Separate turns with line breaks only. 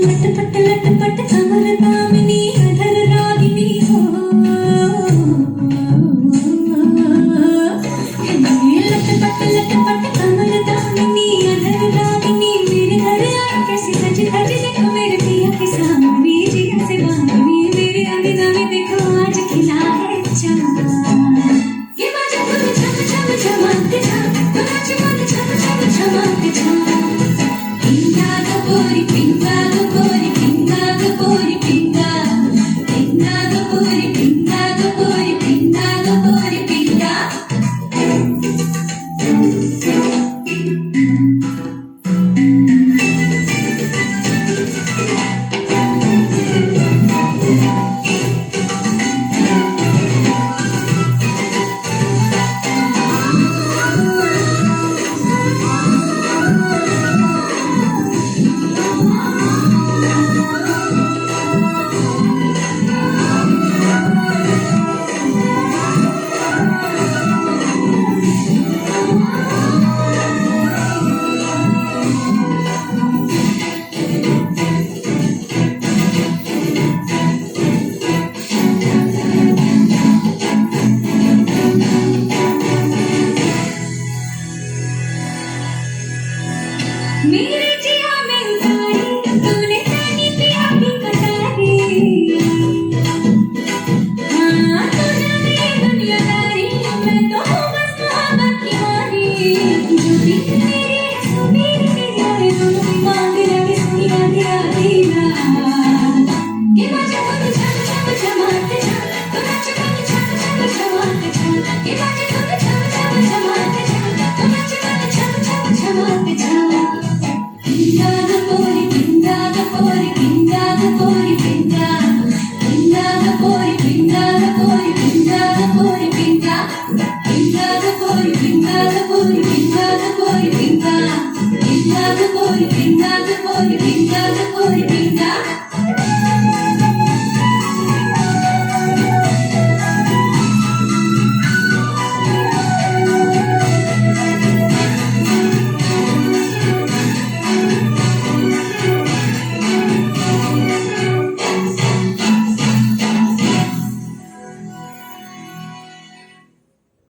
लटपट लटपट कमल कामिनी अधर रागिनी हो लटपट लटपट कमल कामिनी अधर रागिनी मेरे घर आ कैसी सज धज देखो मेरे पिया की सामनी जिया से बांधनी मेरे अंगना में देखो आज खिला है चमन ये बाजा खुद छम छम छमाते छम तो नाच मत छम छम छमाते छम Pinga the body, pinga the body, pinga the body, pinga, pinga the body, pinga the body, pinga the body, मेरे जिया में उतारी तूने तेरी पिया की कटारी हाँ तू जाने दुनियादारी मैं तो हूँ बस मोहब्बत की मारी जो भी मेरी है सो मेरी तेरी दोनों की मांग लगी सुनी आधी आधी रात ये बाजा खुद छम छम छमाते छम तो नाच खुद छम छम छमाते छम ये बाजा खुद छम छम छमाते छम तो नाच खुद छम छम छमाते छम Pinga the body, pinga the body, pinga the body, pinga, pinga the body, pinga the body, pinga the body, pinga, pinga the body, pinga the body, pinga the body, pinga, pinga the body, pinga the body, pinga the